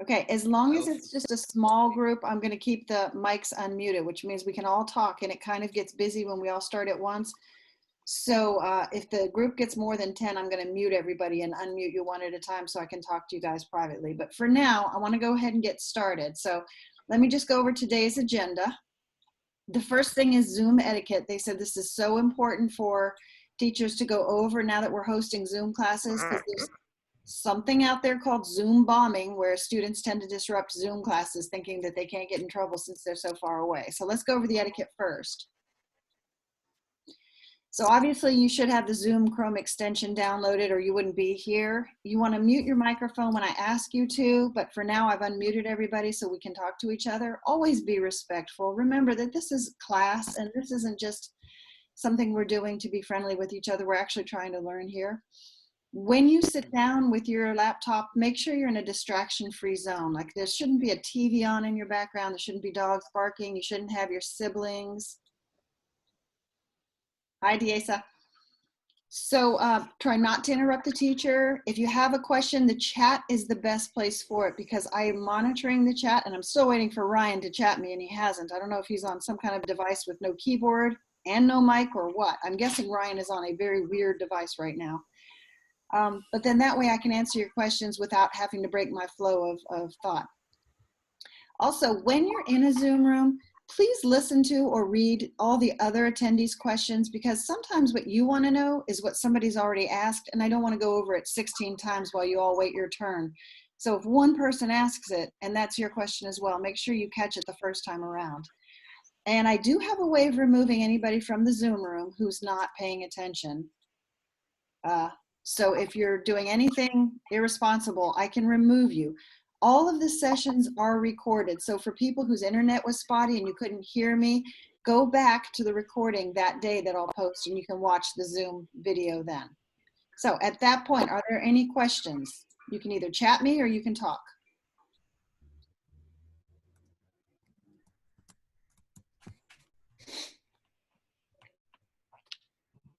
Okay, as long as it's just a small group, I'm going to keep the mics unmuted, which means we can all talk, and it kind of gets busy when we all start at once. So if the group gets more than 10, I'm going to mute everybody and unmute you one at a time so I can talk to you guys privately. But for now, I want to go ahead and get started. So let me just go over today's agenda. The first thing is Zoom etiquette. They said this is so important for teachers to go over now that we're hosting Zoom classes, because there's something out there called Zoom bombing, where students tend to disrupt Zoom classes thinking that they can't get in trouble since they're so far away. So let's go over the etiquette first. So obviously you should have the Zoom Chrome extension downloaded or you wouldn't be here. You want to mute your microphone when I ask you to, but for now I've unmuted everybody so we can talk to each other. Always be respectful. Remember that this is class and this isn't just something we're doing to be friendly with each other. We're actually trying to learn here. When you sit down with your laptop, make sure you're in a distraction-free zone. Like there shouldn't be a TV on in your background. There shouldn't be dogs barking. You shouldn't have your siblings. Hi, Diesa. So try not to interrupt the teacher. If you have a question, the chat is the best place for it, because I am monitoring the chat and I'm still waiting for Ryan to chat me and he hasn't. I don't know if he's on some kind of device with no keyboard and no mic or what. I'm guessing Ryan is on a very weird device right now. But then that way I can answer your questions without having to break my flow of thought. Also, when you're in a Zoom room, please listen to or read all the other attendees' questions, because sometimes what you want to know is what somebody's already asked, and I don't want to go over it 16 times while you all wait your turn. So if one person asks it, and that's your question as well, make sure you catch it the first time around. And I do have a way of removing anybody from the Zoom room who's not paying attention. So if you're doing anything irresponsible, I can remove you. All of the sessions are recorded. So for people whose internet was spotty and you couldn't hear me, go back to the recording that day that I'll post and you can watch the Zoom video then. So at that point, are there any questions? You can either chat me or you can talk.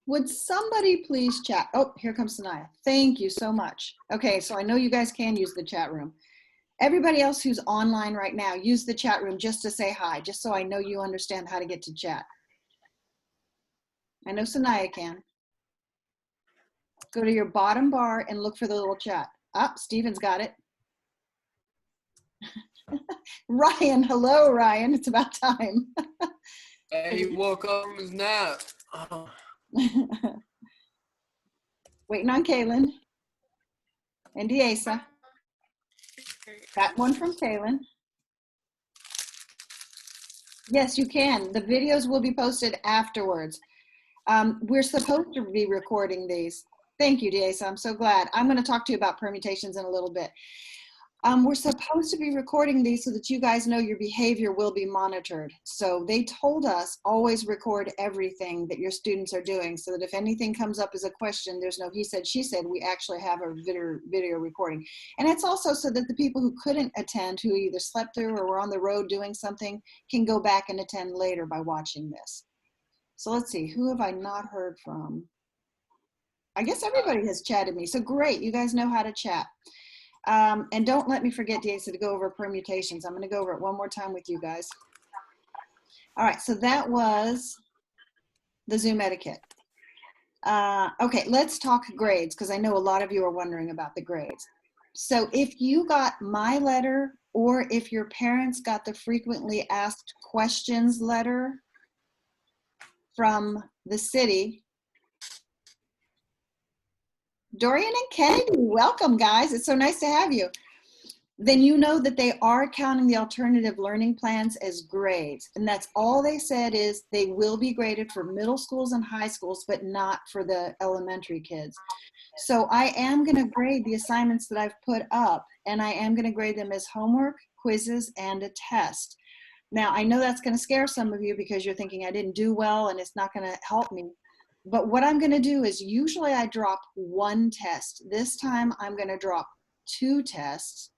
Would somebody please chat? Oh, here comes Sanaya. Thank you so much. Okay, so I know you guys can use the chat room. Everybody else who's online right now, use the chat room just to say hi, just so I know you understand how to get to chat. I know Sanaya can. Go to your bottom bar and look for the little chat. Ah, Steven's got it. Ryan, hello, Ryan. It's about time. Hey, you woke up from his nap. Oh. Waiting on Kaylin and Diesa. Got one from Kaylin. Yes, you can. The videos will be posted afterwards. We're supposed to be recording these. Thank you, Diesa. I'm so glad. I'm going to talk to you about permutations in a little bit. We're supposed to be recording these so that you guys know your behavior will be monitored. So they told us always record everything that your students are doing, so that if anything comes up as a question, there's no he said, she said, we actually have a video recording. And it's also so that the people who couldn't attend, who either slept through or were on the road doing something, can go back and attend later by watching this. So let's see, who have I not heard from? I guess everybody has chatted me, so great, you guys know how to chat. And don't let me forget, Diesa, to go over permutations. I'm going to go over it one more time with you guys. All right, so that was the Zoom etiquette. Okay, let's talk grades, because I know a lot of you are wondering about the grades. So if you got my letter, or if your parents got the frequently asked questions letter from the city, Dorian and Kennedy, welcome, guys. It's so nice to have you. Then you know that they are counting the alternative learning plans as grades. And that's all they said, is they will be graded for middle schools and high schools, but not for the elementary kids. So I am going to grade the assignments that I've put up, and I am going to grade them as homework, quizzes, and a test. Now, I know that's going to scare some of you, because you're thinking I didn't do well and it's not going to help me. But what I'm going to do is, usually I drop one test. This time I'm going to drop 2 tests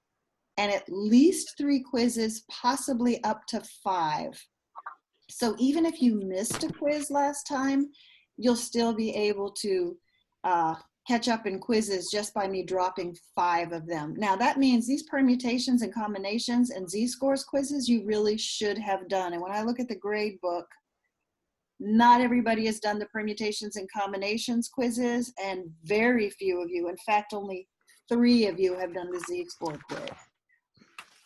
and at least 3 quizzes, possibly up to 5. So even if you missed a quiz last time, you'll still be able to catch up in quizzes just by me dropping 5 of them. Now that means these permutations and combinations and z-scores quizzes you really should have done. And when I look at the grade book, not everybody has done the permutations and combinations quizzes, and very few of you, in fact, only 3 of you have done the z-score quiz.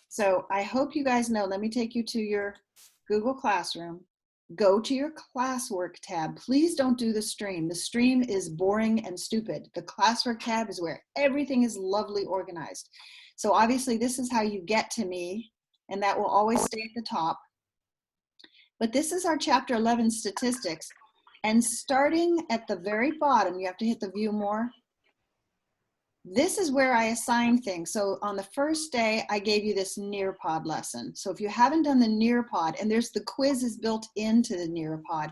So I hope you guys know, let me take you to your Google Classroom. Go to your classwork tab. Please don't do the stream. The stream is boring and stupid. The classwork tab is where everything is lovely organized. So obviously this is how you get to me, and that will always stay at the top. But this is our chapter 11 statistics. And starting at the very bottom, you have to hit the view more. This is where I assign things. So on the first day, I gave you this Nearpod lesson. So if you haven't done the Nearpod, and there's the quiz is built into the Nearpod,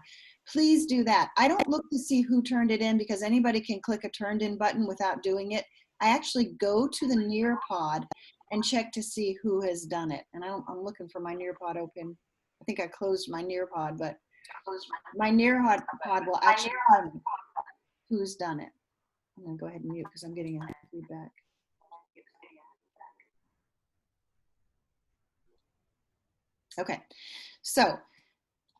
please do that. I don't look to see who turned it in because anybody can click a turned in button without doing it. I actually go to the Nearpod and check to see who has done it. And I'm looking for my Nearpod open. I think I closed my Nearpod, but my Nearpod will actually tell me who's done it. I'm gonna go ahead and mute because I'm getting a feedback. Okay, so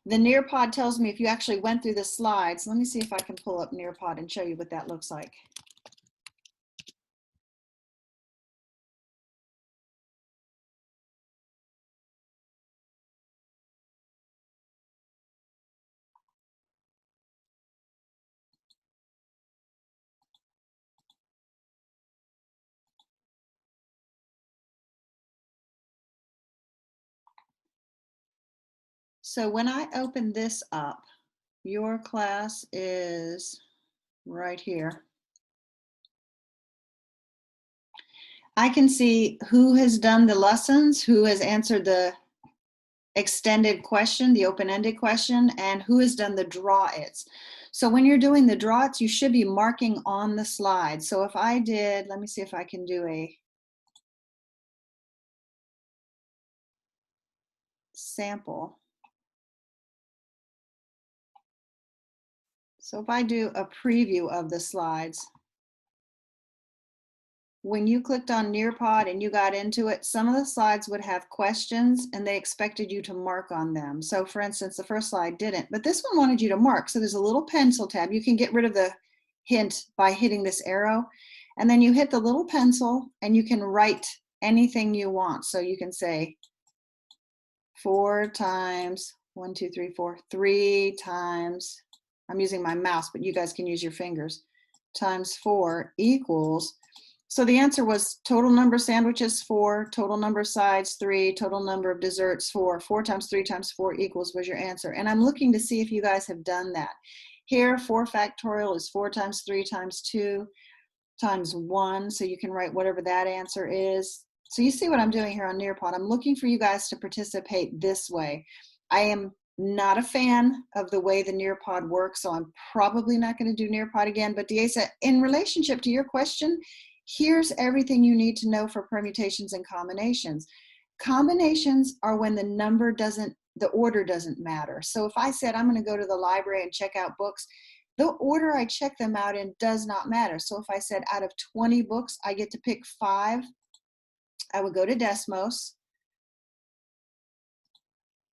the Nearpod tells me if you actually went through the slides. Let me see if I can pull up Nearpod and show you what that looks like. So when I open this up, your class is right here. I can see who has done the lessons, who has answered the extended question, the open-ended question, and who has done the draw-its. So when you're doing the draw-its, you should be marking on the slide. So if I did, let me see if I can do a sample. So if I do a preview of the slides, when you clicked on Nearpod and you got into it, some of the slides would have questions and they expected you to mark on them. So for instance, the first slide didn't, but this one wanted you to mark. So there's a little pencil tab. You can get rid of the hint by hitting this arrow. And then you hit the little pencil and you can write anything you want. So you can say 4 times 1, 2, 3, 4, 3 times, I'm using my mouse, but you guys can use your fingers, times 4 equals. So the answer was total number of sandwiches 4, total number of sides 3, total number of desserts 4. 4 times 3 times 4 equals was your answer. And I'm looking to see if you guys have done that. Here, 4 factorial is 4 times 3 times 2 times 1. So you can write whatever that answer is. So you see what I'm doing here on Nearpod. I'm looking for you guys to participate this way. I am not a fan of the way the Nearpod works, so I'm probably not going to do Nearpod again. But Diesa, in relationship to your question, here's everything you need to know for permutations and combinations. Combinations are when the order doesn't matter. So if I said I'm going to go to the library and check out books, the order I check them out in does not matter. So if I said out of 20 books, I get to pick 5, I would go to Desmos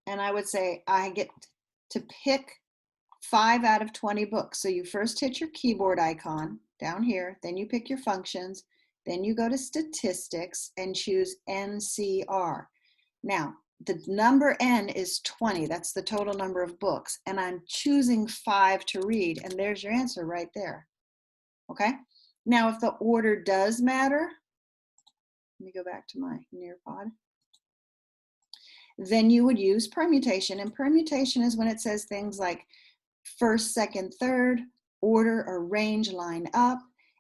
and I would say I get to pick 5 out of 20 books. So you first hit your keyboard icon down here, then you pick your functions, then you go to statistics and choose NCR. Now, the number N is 20. That's the total number of books. And I'm choosing 5 to read. And there's your answer right there. Okay? Now, if the order does matter, let me go back to my Nearpod. Then you would use permutation. And permutation is when it says things like first, second, third, order or range line up.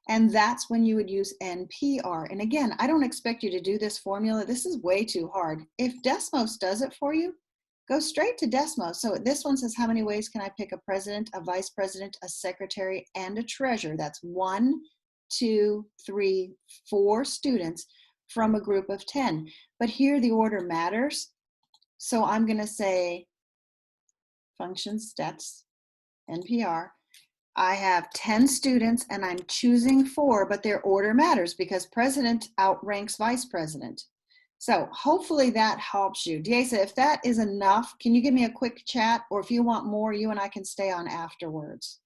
And that's when you would use NPR. And again, I don't expect you to do this formula. This is way too hard. If Desmos does it for you, go straight to Desmos. So this one says, how many ways can I pick a president, a vice president, a secretary, and a treasurer? That's 1, 2, 3, 4 students from a group of 10. But here the order matters. So I'm going to say function stats, NPR. I have 10 students and I'm choosing 4, but their order matters because president outranks vice president. So hopefully that helps you. Diesa, if that is enough, can you give me a quick chat? Or if you want more, you and I can stay on afterwards.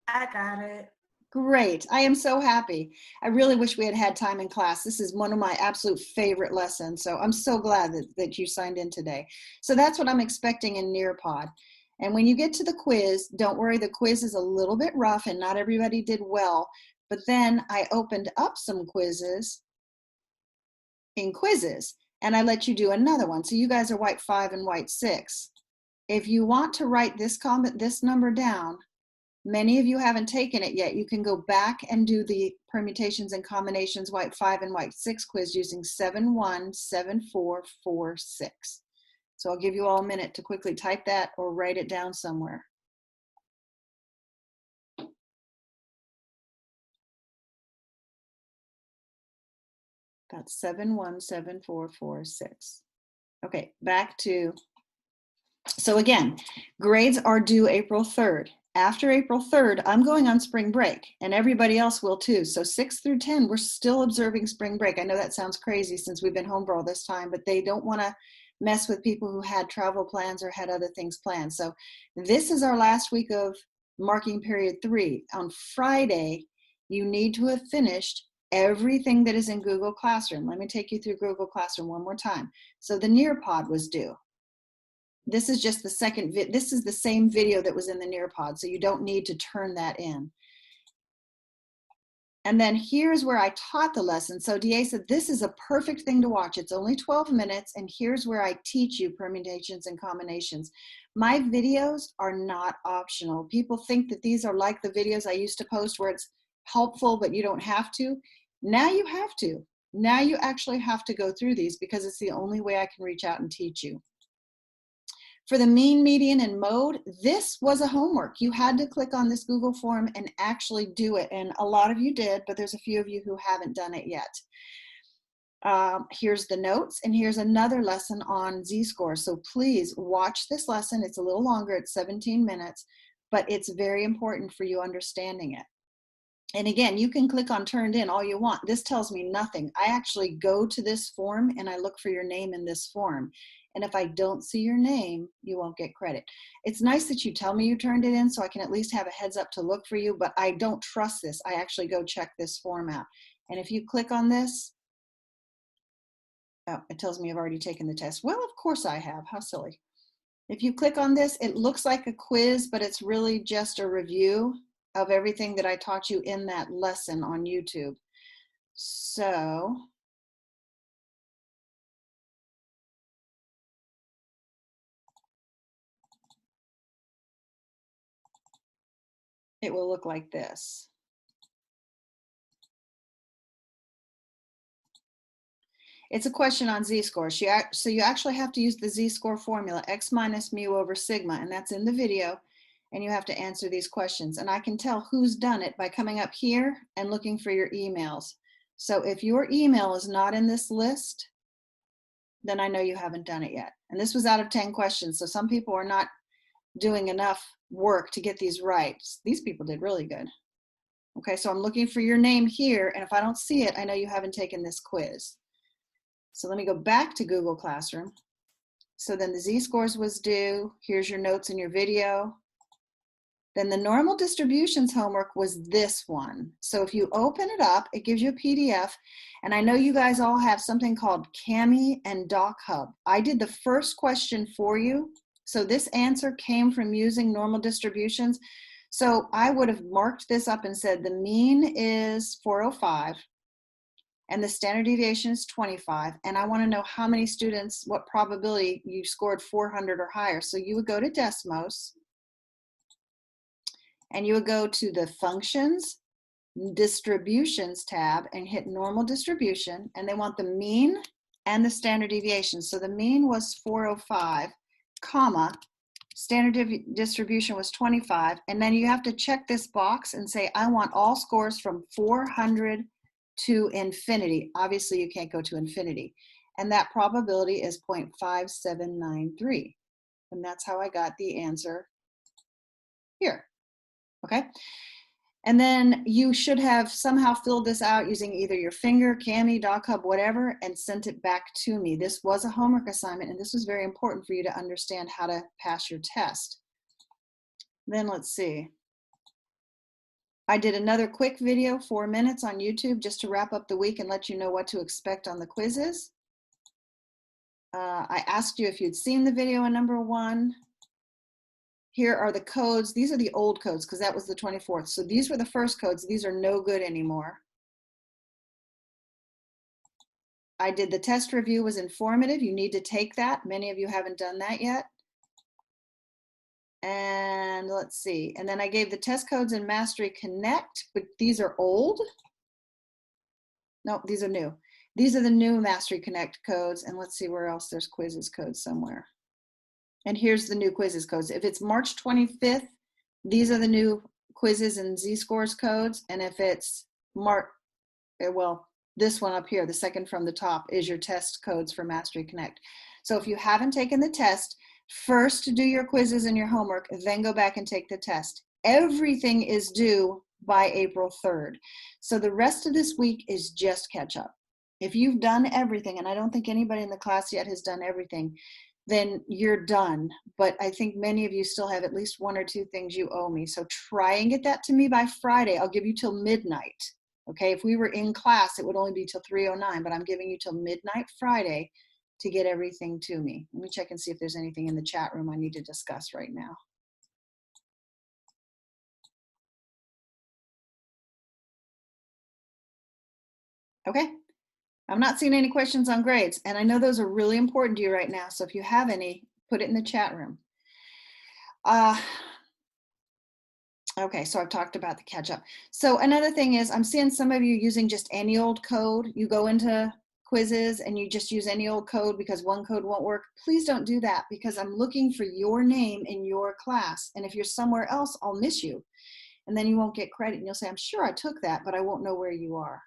I got it. Great. I am so happy. I really wish we had had time in class. This is one of my absolute favorite lessons. So I'm so glad that you signed in today. So that's what I'm expecting in Nearpod. And when you get to the quiz, don't worry, the quiz is a little bit rough and not everybody did well. But then I opened up some quizzes in quizzes and I let you do another one. So you guys are white 5 and white 6. If you want to write this number down, many of you haven't taken it yet. You can go back and do the permutations and combinations white 5 and white 6 quiz using 717446. So I'll give you all a minute to quickly type that or write it down somewhere. That's 717446. Okay, back to, so again, grades are due April 3rd. After April 3rd, I'm going on spring break and everybody else will too. So 6 through 10, we're still observing spring break. I know that sounds crazy since we've been home for all this time, but they don't want to mess with people who had travel plans or had other things planned. So this is our last week of marking period 3. On Friday, you need to have finished everything that is in Google Classroom. Let me take you through Google Classroom one more time. So the Nearpod was due. This is just the second, this is the same video that was in the Nearpod, so you don't need to turn that in. And then here's where I taught the lesson. So Diesa, this is a perfect thing to watch. It's only 12 minutes, and here's where I teach you permutations and combinations. My videos are not optional. People think that these are like the videos I used to post where it's helpful, but you don't have to. Now you have to. Now you actually have to go through these because it's the only way I can reach out and teach you. For the mean, median, and mode, this was a homework. You had to click on this Google form and actually do it. And a lot of you did, but there's a few of you who haven't done it yet. Here's the notes, and here's another lesson on Z-score. So please watch this lesson. It's a little longer, it's 17 minutes, but it's very important for you understanding it. And again, you can click on turned in all you want. This tells me nothing. I actually go to this form and I look for your name in this form. And if I don't see your name, you won't get credit. It's nice that you tell me you turned it in so I can at least have a heads up to look for you, but I don't trust this. I actually go check this form out. And if you click on this, oh, it tells me I've already taken the test. Well, of course I have. How silly. If you click on this, it looks like a quiz, but it's really just a review of everything that I taught you in that lesson on YouTube. So it will look like this. It's a question on Z-score. So you actually have to use the Z-score formula, X minus mu over sigma, and that's in the video. And you have to answer these questions. And I can tell who's done it by coming up here and looking for your emails. So if your email is not in this list, then I know you haven't done it yet. And this was out of 10 questions. So some people are not doing enough work to get these right. These people did really good. Okay, so I'm looking for your name here. And if I don't see it, I know you haven't taken this quiz. So let me go back to Google Classroom. So then the Z-scores was due. Here's your notes in your video. Then the normal distributions homework was this one. So if you open it up, it gives you a PDF. And I know you guys all have something called Kami and DocHub. I did the first question for you. So this answer came from using normal distributions. So I would have marked this up and said the mean is 405 and the standard deviation is 25. And I want to know how many students, what probability you scored 400 or higher. So you would go to Desmos. And you would go to the functions, distributions tab and hit normal distribution. And they want the mean and the standard deviation. So the mean was 405, comma, standard distribution was 25. And then you have to check this box and say, I want all scores from 400 to infinity. Obviously you can't go to infinity. And that probability is 0.5793. And that's how I got the answer here. Okay. And then you should have somehow filled this out using either your finger, Kami, DocHub, whatever, and sent it back to me. This was a homework assignment, and this was very important for you to understand how to pass your test. Then let's see. I did another quick video, 4 minutes on YouTube, just to wrap up the week and let you know what to expect on the quizzes. I asked you if you'd seen the video on number 1. Here are the codes. These are the old codes because that was the 24th. So these were the first codes. These are no good anymore. I did the test review, was informative. You need to take that. Many of you haven't done that yet. And let's see. And then I gave the test codes in Mastery Connect, but these are old. No, these are new. These are the new Mastery Connect codes. And let's see where else there's quizzes codes somewhere. And here's the new quizzes codes. If it's March 25th, these are the new quizzes and Z-scores codes. And if it's well, this one up here, the second from the top, is your test codes for Mastery Connect. So if you haven't taken the test, first do your quizzes and your homework, then go back and take the test. Everything is due by April 3rd. So the rest of this week is just catch up. If you've done everything, and I don't think anybody in the class yet has done everything, then you're done. But I think many of you still have at least 1 or 2 things you owe me. So try and get that to me by Friday. I'll give you till midnight. Okay, if we were in class, it would only be till 3:09, but I'm giving you till midnight Friday to get everything to me. Let me check and see if there's anything in the chat room I need to discuss right now. Okay, I'm not seeing any questions on grades, and I know those are really important to you right now, so if you have any, put it in the chat room. Okay, so I've talked about the catch up. So another thing is I'm seeing some of you using just any old code. You go into quizzes and you just use any old code because one code won't work. Please don't do that because I'm looking for your name in your class. And if you're somewhere else, I'll miss you. And then you won't get credit and you'll say, I'm sure I took that, but I won't know where you are.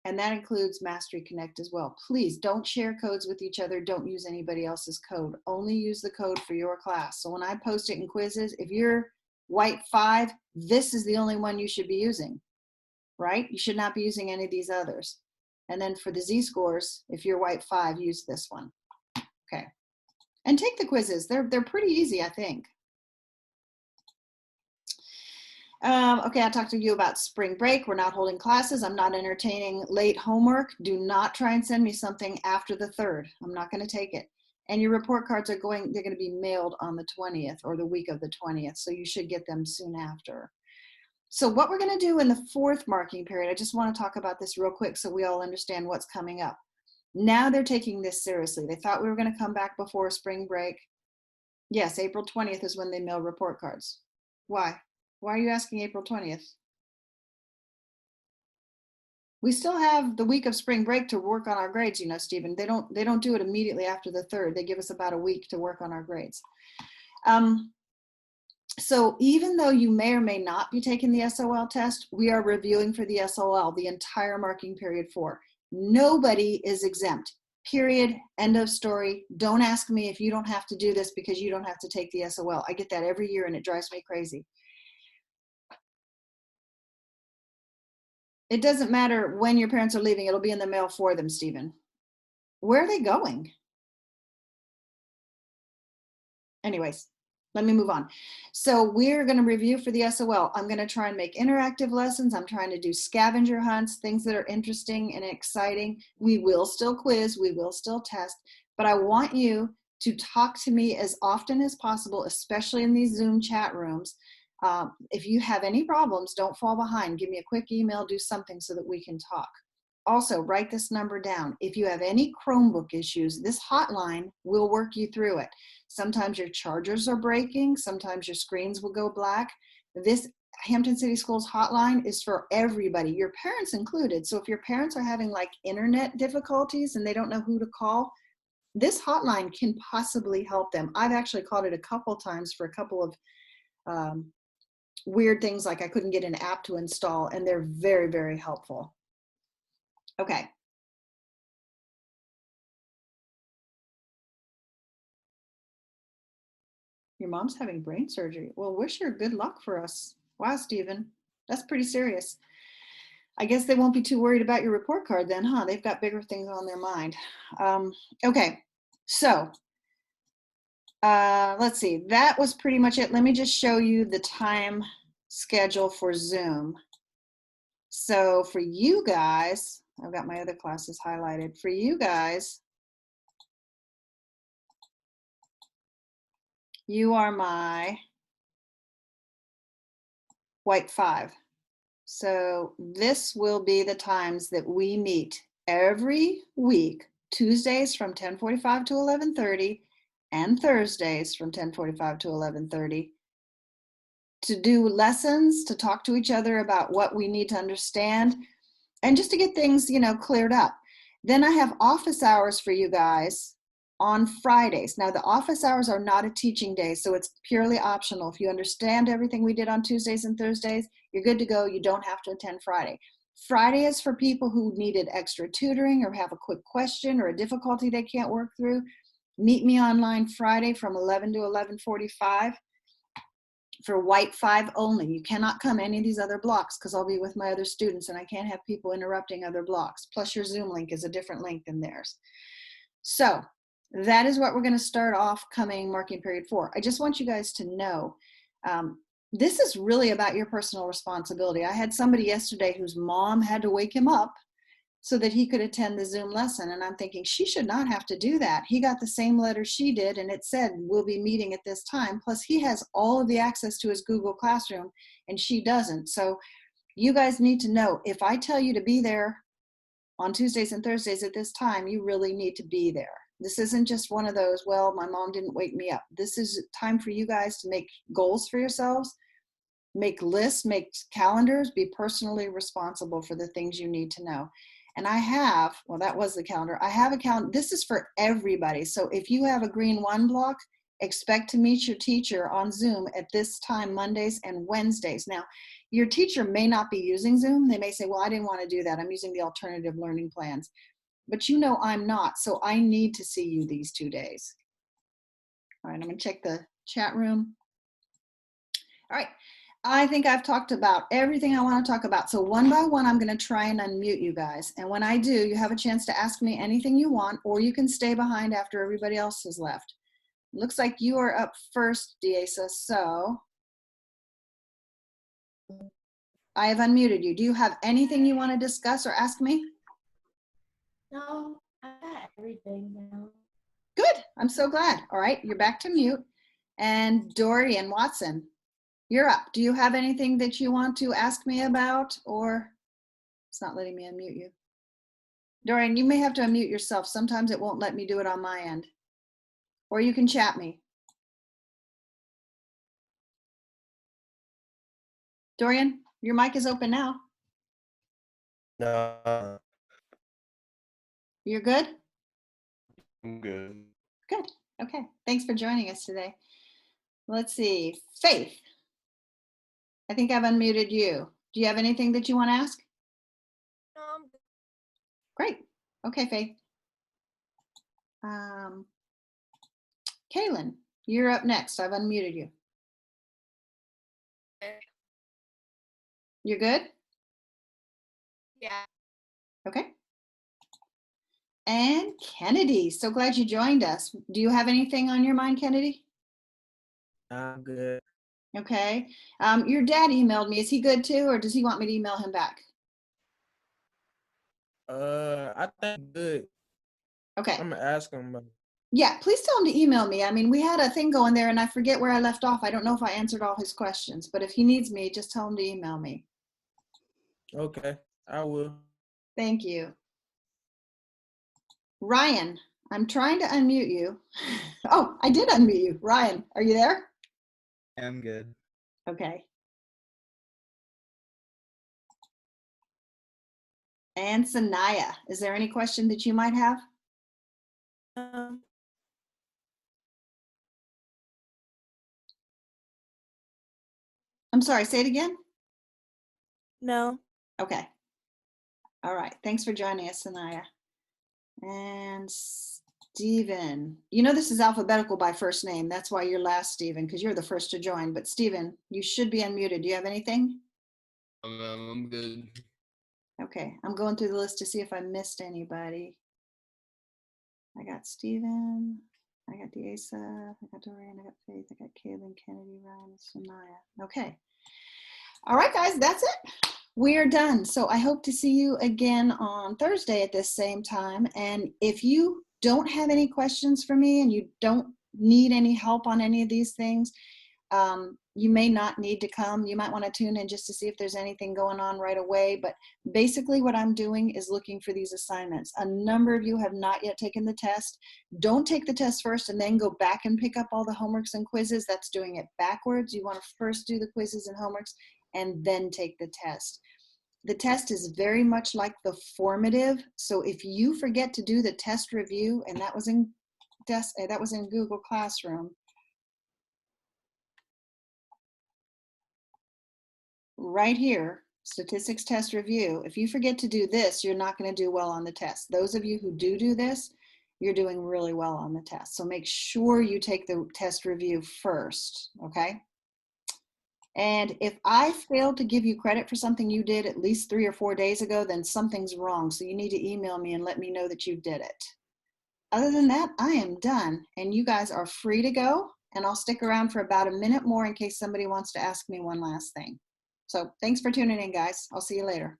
And that includes Mastery Connect as well. Please don't share codes with each other. Don't use anybody else's code. Only use the code for your class. So when I post it in quizzes, if you're white 5, this is the only one you should be using, right? You should not be using any of these others. And then for the Z-scores, if you're white 5, use this one. Okay. And take the quizzes. They're pretty easy, I think. Okay, I talked to you about spring break. We're not holding classes. I'm not entertaining late homework. Do not try and send me something after the 3rd. I'm not going to take it. And your report cards are going to be mailed on the 20th or the week of the 20th. So you should get them soon after. So what we're going to do in the 4th marking period, I just want to talk about this real quick so we all understand what's coming up. Now they're taking this seriously. They thought we were going to come back before spring break. Yes, April 20th is when they mail report cards. Why? Why are you asking April 20th? We still have the week of spring break to work on our grades, you know, Stephen. They don't do it immediately after the 3rd. They give us about a week to work on our grades. So even though you may or may not be taking the SOL test, we are reviewing for the SOL the entire marking period 4. Nobody is exempt. Period. End of story. Don't ask me if you don't have to do this because you don't have to take the SOL. I get that every year and it drives me crazy. It doesn't matter when your parents are leaving. It'll be in the mail for them, Stephen. Where are they going? Anyways, let me move on. So we're going to review for the SOL. I'm going to try and make interactive lessons. I'm trying to do scavenger hunts, things that are interesting and exciting. We will still quiz. We will still test. But I want you to talk to me as often as possible, especially in these Zoom chat rooms. If you have any problems, don't fall behind. Give me a quick email, do something so that we can talk. Also, write this number down. If you have any Chromebook issues, this hotline will work you through it. Sometimes your chargers are breaking. Sometimes your screens will go black. This Hampton City Schools hotline is for everybody, your parents included. So if your parents are having like internet difficulties and they don't know who to call, this hotline can possibly help them. I've actually called it a couple times for a couple of weird things like I couldn't get an app to install, and they're very, very helpful. Okay. Your mom's having brain surgery. Well, wish her good luck for us. Wow, Stephen, that's pretty serious. I guess they won't be too worried about your report card then, huh? They've got bigger things on their mind. Okay, so let's see. That was pretty much it. Let me just show you the time schedule for Zoom. So for you guys, I've got my other classes highlighted. For you guys, you are my white 5. So this will be the times that we meet every week, Tuesdays from 10:45 to 11:30 and Thursdays from 10:45 to 11:30 to do lessons, to talk to each other about what we need to understand, and just to get things, cleared up. Then I have office hours for you guys on Fridays. Now, the office hours are not a teaching day, so it's purely optional. If you understand everything we did on Tuesdays and Thursdays, you're good to go. You don't have to attend Friday. Friday is for people who needed extra tutoring or have a quick question or a difficulty they can't work through. Meet me online Friday from 11 to 11:45 for white 5 only. You cannot come any of these other blocks because I'll be with my other students and I can't have people interrupting other blocks. Plus your Zoom link is a different link than theirs. So that is what we're going to start off coming marking period 4. I just want you guys to know this is really about your personal responsibility. I had somebody yesterday whose mom had to wake him up so that he could attend the Zoom lesson. And I'm thinking, she should not have to do that. He got the same letter she did, and it said, we'll be meeting at this time. Plus, he has all of the access to his Google Classroom, and she doesn't. So you guys need to know, if I tell you to be there on Tuesdays and Thursdays at this time, you really need to be there. This isn't just one of those, well, my mom didn't wake me up. This is time for you guys to make goals for yourselves, make lists, make calendars, be personally responsible for the things you need to know. And I have, well, that was the calendar. I have a calendar. This is for everybody. So if you have a green 1 block, expect to meet your teacher on Zoom at this time, Mondays and Wednesdays. Now, your teacher may not be using Zoom. They may say, well, I didn't want to do that. I'm using the alternative learning plans. But I'm not. So I need to see you these 2 days. All right, I'm going to check the chat room. All right. I think I've talked about everything I want to talk about. So one by one, I'm going to try and unmute you guys. And when I do, you have a chance to ask me anything you want, or you can stay behind after everybody else has left. Looks like you are up first, Diesa. So I have unmuted you. Do you have anything you want to discuss or ask me? No, I got everything now. Good. I'm so glad. All right. You're back to mute. And Dorian Watson, you're up. Do you have anything that you want to ask me about, or it's not letting me unmute you? Dorian, you may have to unmute yourself. Sometimes it won't let me do it on my end. Or you can chat me. Dorian, your mic is open now. No, You're good? I'm good. Good. Okay. Thanks for joining us today. Let's see. Faith, I think I've unmuted you. Do you have anything that you want to ask? Great. Okay, Faith. Kaylin, you're up next. I've unmuted you. You're good? Yeah. Okay. And Kennedy, so glad you joined us. Do you have anything on your mind, Kennedy? I'm good. Okay. Your dad emailed me. Is he good too, or does he want me to email him back? I think good. Okay. I'm gonna ask him. Yeah, please tell him to email me. I mean, we had a thing going there and I forget where I left off. I don't know if I answered all his questions, but if he needs me, just tell him to email me. Okay, I will. Thank you. Ryan, I'm trying to unmute you. Oh, I did unmute you. Ryan, are you there? I'm good. Okay. And Sanaya, is there any question that you might have? I'm sorry, say it again. No. Okay. All right. Thanks for joining us, Sanaya. And Steven. You know this is alphabetical by first name. That's why you're last, Steven, because you're the first to join. But Steven, you should be unmuted. Do you have anything? I'm good. Okay, I'm going through the list to see if I missed anybody. I got Steven. I got Deasa. I got Dorian. I got Faith. I got Kaylin, Kennedy, Ryan, and Sanaya. Okay. All right, guys, that's it. We are done. So I hope to see you again on Thursday at this same time. And if you don't have any questions for me and you don't need any help on any of these things, you may not need to come. You might want to tune in just to see if there's anything going on right away. But basically what I'm doing is looking for these assignments. A number of you have not yet taken the test. Don't take the test first and then go back and pick up all the homeworks and quizzes. That's doing it backwards. You want to first do the quizzes and homeworks and then take the test. The test is very much like the formative. So if you forget to do the test review, and that was in Google Classroom, right here, statistics test review, if you forget to do this, you're not going to do well on the test. Those of you who do this, you're doing really well on the test. So make sure you take the test review first, okay? And if I failed to give you credit for something you did at least 3 or 4 days ago, then something's wrong. So you need to email me and let me know that you did it. Other than that, I am done. And you guys are free to go. And I'll stick around for about a minute more in case somebody wants to ask me one last thing. So thanks for tuning in, guys. I'll see you later.